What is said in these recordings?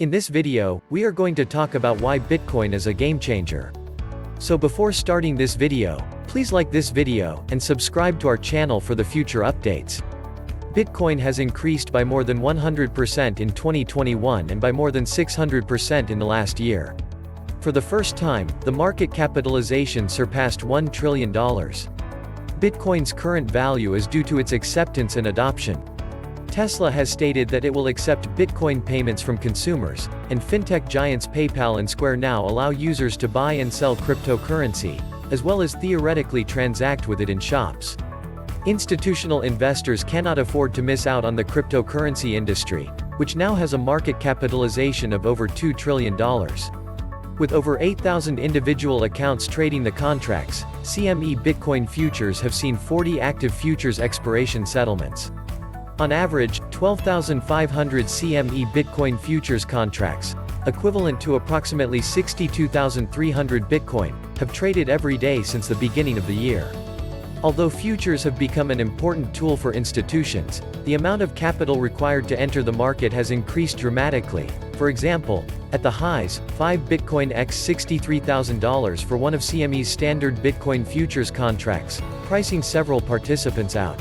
In this video, we are going to talk about why Bitcoin is a game changer. So before starting this video, please like this video, and subscribe to our channel for the future updates. Bitcoin has increased by more than 100% in 2021 and by more than 600% in the last year. For the first time, the market capitalization surpassed $1 trillion. Bitcoin's current value is due to its acceptance and adoption. Tesla has stated that it will accept Bitcoin payments from consumers, and fintech giants PayPal and Square now allow users to buy and sell cryptocurrency, as well as theoretically transact with it in shops. Institutional investors cannot afford to miss out on the cryptocurrency industry, which now has a market capitalization of over $2 trillion. With over 8,000 individual accounts trading the contracts, CME Bitcoin futures have seen 40 active futures expiration settlements. On average, 12,500 CME Bitcoin futures contracts, equivalent to approximately 62,300 Bitcoin, have traded every day since the beginning of the year. Although futures have become an important tool for institutions, the amount of capital required to enter the market has increased dramatically. For example, at the highs, 5 Bitcoin x $63,000 for one of CME's standard Bitcoin futures contracts, pricing several participants out.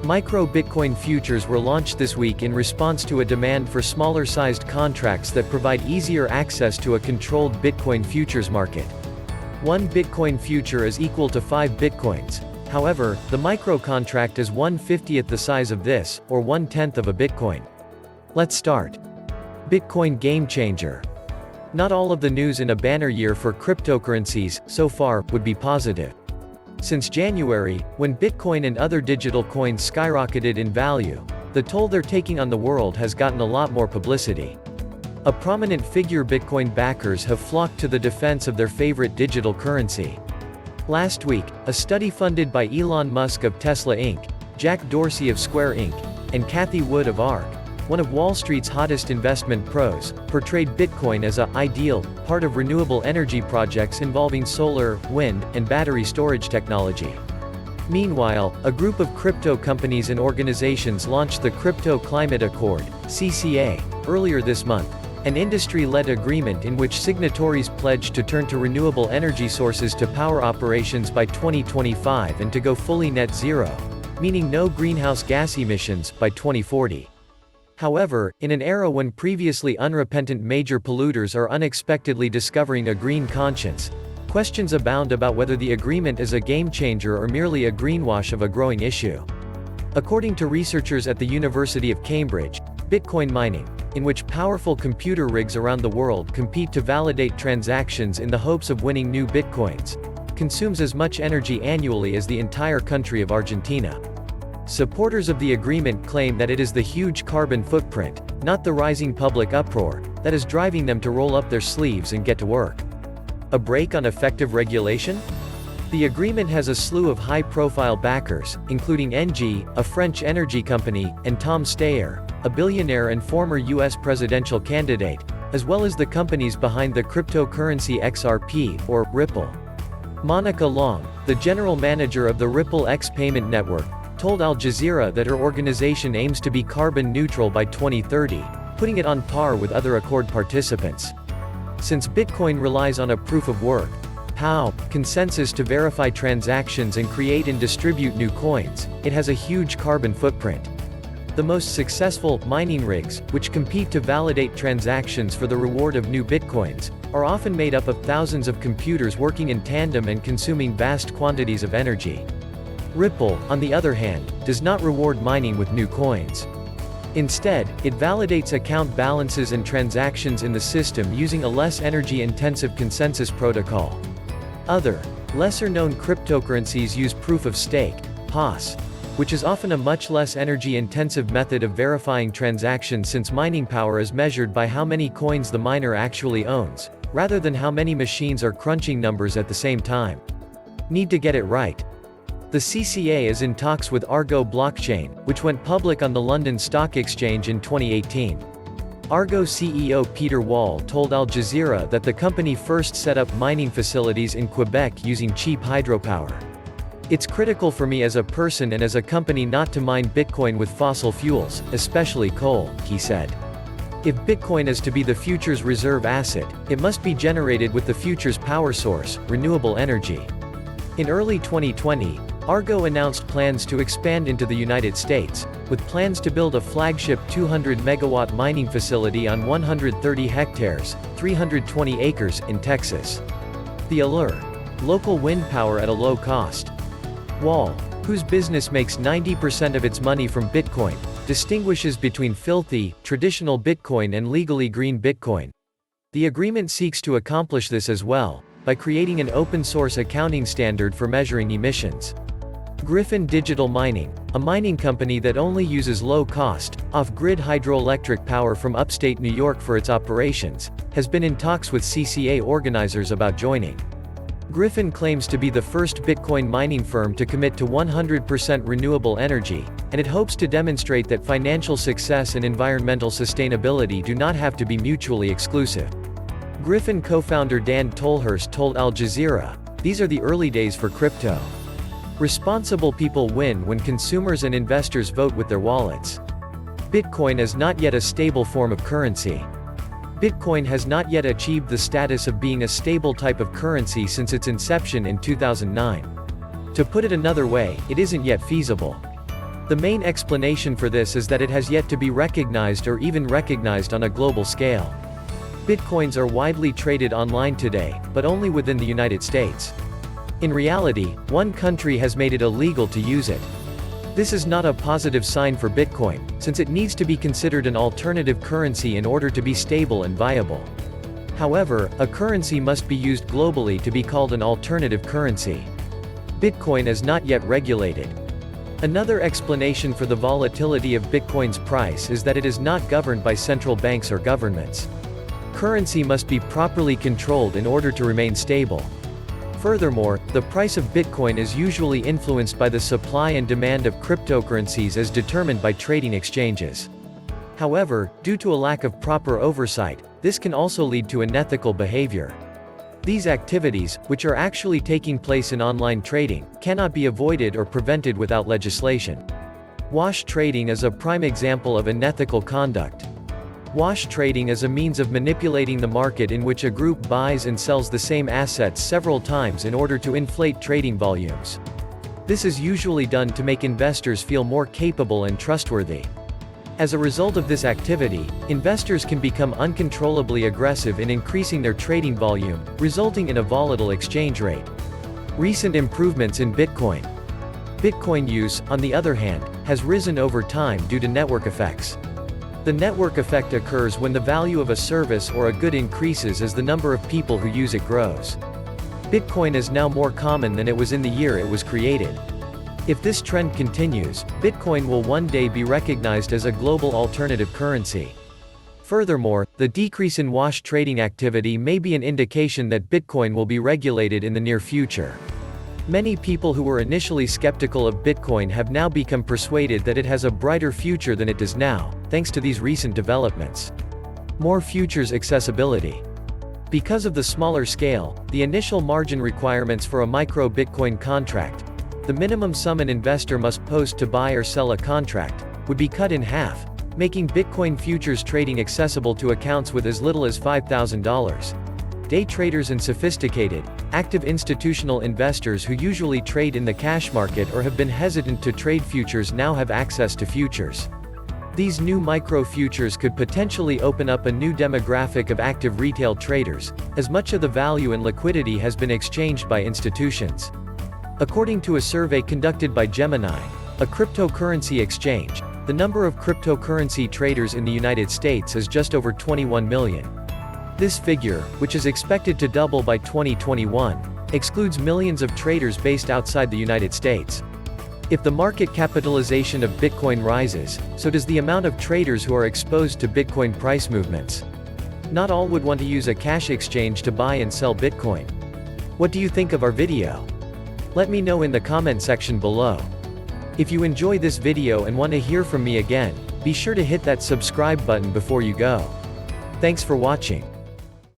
Micro Bitcoin futures were launched this week in response to a demand for smaller-sized contracts that provide easier access to a controlled Bitcoin futures market. One Bitcoin future is equal to 5 Bitcoins. However, the micro contract is 1/50th the size of this, or 1/10 of a Bitcoin. Let's start. Bitcoin game changer. Not all of the news in a banner year for cryptocurrencies, so far, would be positive. Since January, when Bitcoin and other digital coins skyrocketed in value, the toll they're taking on the world has gotten a lot more publicity. A prominent figure Bitcoin backers have flocked to the defense of their favorite digital currency. Last week, a study funded by Elon Musk of Tesla Inc., Jack Dorsey of Square Inc., and Cathie Wood of ARK, one of Wall Street's hottest investment pros, portrayed Bitcoin as an ideal part of renewable energy projects involving solar, wind, and battery storage technology. Meanwhile, a group of crypto companies and organizations launched the Crypto Climate Accord, CCA, earlier this month, an industry-led agreement in which signatories pledged to turn to renewable energy sources to power operations by 2025 and to go fully net zero, meaning no greenhouse gas emissions, by 2040. However, in an era when previously unrepentant major polluters are unexpectedly discovering a green conscience, questions abound about whether the agreement is a game changer or merely a greenwash of a growing issue. According to researchers at the University of Cambridge, Bitcoin mining, in which powerful computer rigs around the world compete to validate transactions in the hopes of winning new Bitcoins, consumes as much energy annually as the entire country of Argentina. Supporters of the agreement claim that it is the huge carbon footprint, not the rising public uproar, that is driving them to roll up their sleeves and get to work. A break on effective regulation? The agreement has a slew of high-profile backers, including Engie, a French energy company, and Tom Steyer, a billionaire and former U.S. presidential candidate, as well as the companies behind the cryptocurrency XRP, or Ripple. Monica Long, the general manager of the Ripple X payment network, told Al Jazeera that her organization aims to be carbon neutral by 2030, putting it on par with other Accord participants. Since Bitcoin relies on a proof of work, POW, consensus to verify transactions and create and distribute new coins, it has a huge carbon footprint. The most successful mining rigs, which compete to validate transactions for the reward of new Bitcoins, are often made up of thousands of computers working in tandem and consuming vast quantities of energy. Ripple, on the other hand, does not reward mining with new coins. Instead, it validates account balances and transactions in the system using a less energy-intensive consensus protocol. Other, lesser-known cryptocurrencies use proof-of-stake, POS, which is often a much less energy-intensive method of verifying transactions since mining power is measured by how many coins the miner actually owns, rather than how many machines are crunching numbers at the same time. Need to get it right. The CCA is in talks with Argo Blockchain, which went public on the London Stock Exchange in 2018. Argo CEO Peter Wall told Al Jazeera that the company first set up mining facilities in Quebec using cheap hydropower. It's critical for me as a person and as a company not to mine Bitcoin with fossil fuels, especially coal, he said. If Bitcoin is to be the future's reserve asset, it must be generated with the future's power source, renewable energy. In early 2020, Argo announced plans to expand into the United States, with plans to build a flagship 200-megawatt mining facility on 130 hectares, 320 acres, in Texas. The allure? Local wind power at a low cost. Wall, whose business makes 90% of its money from Bitcoin, distinguishes between filthy, traditional Bitcoin and legally green Bitcoin. The agreement seeks to accomplish this as well, by creating an open-source accounting standard for measuring emissions. Griffin Digital Mining, a mining company that only uses low-cost, off-grid hydroelectric power from upstate New York for its operations, has been in talks with CCA organizers about joining. Griffin claims to be the first Bitcoin mining firm to commit to 100% renewable energy, and it hopes to demonstrate that financial success and environmental sustainability do not have to be mutually exclusive. Griffin co-founder Dan Tolhurst told Al Jazeera, "These are the early days for crypto. Responsible people win when consumers and investors vote with their wallets. Bitcoin is not yet a stable form of currency. Bitcoin has not yet achieved the status of being a stable type of currency since its inception in 2009. To put it another way, it isn't yet feasible. The main explanation for this is that it has yet to be recognized or even recognized on a global scale. Bitcoins are widely traded online today, but only within the United States. In reality, one country has made it illegal to use it. This is not a positive sign for Bitcoin, since it needs to be considered an alternative currency in order to be stable and viable. However, a currency must be used globally to be called an alternative currency. Bitcoin is not yet regulated. Another explanation for the volatility of Bitcoin's price is that it is not governed by central banks or governments. Currency must be properly controlled in order to remain stable. Furthermore, the price of Bitcoin is usually influenced by the supply and demand of cryptocurrencies as determined by trading exchanges. However, due to a lack of proper oversight, this can also lead to unethical behavior. These activities, which are actually taking place in online trading, cannot be avoided or prevented without legislation. Wash trading is a prime example of unethical conduct. Wash trading is a means of manipulating the market in which a group buys and sells the same assets several times in order to inflate trading volumes. This is usually done to make investors feel more capable and trustworthy. As a result of this activity, investors can become uncontrollably aggressive in increasing their trading volume, resulting in a volatile exchange rate. Recent improvements in Bitcoin. Bitcoin use, on the other hand, has risen over time due to network effects. The network effect occurs when the value of a service or a good increases as the number of people who use it grows. Bitcoin is now more common than it was in the year it was created. If this trend continues, Bitcoin will one day be recognized as a global alternative currency. Furthermore, the decrease in wash trading activity may be an indication that Bitcoin will be regulated in the near future. Many people who were initially skeptical of Bitcoin have now become persuaded that it has a brighter future than it does now, thanks to these recent developments. More futures accessibility. Because of the smaller scale, the initial margin requirements for a micro Bitcoin contract, the minimum sum an investor must post to buy or sell a contract, would be cut in half, making Bitcoin futures trading accessible to accounts with as little as $5,000. Day traders and sophisticated, active institutional investors who usually trade in the cash market or have been hesitant to trade futures now have access to futures. These new micro-futures could potentially open up a new demographic of active retail traders, as much of the value and liquidity has been exchanged by institutions. According to a survey conducted by Gemini, a cryptocurrency exchange, the number of cryptocurrency traders in the United States is just over 21 million. This figure, which is expected to double by 2021, excludes millions of traders based outside the United States. If the market capitalization of Bitcoin rises, so does the amount of traders who are exposed to Bitcoin price movements. Not all would want to use a cash exchange to buy and sell Bitcoin. What do you think of our video? Let me know in the comment section below. If you enjoy this video and want to hear from me again, be sure to hit that subscribe button before you go. Thanks for watching.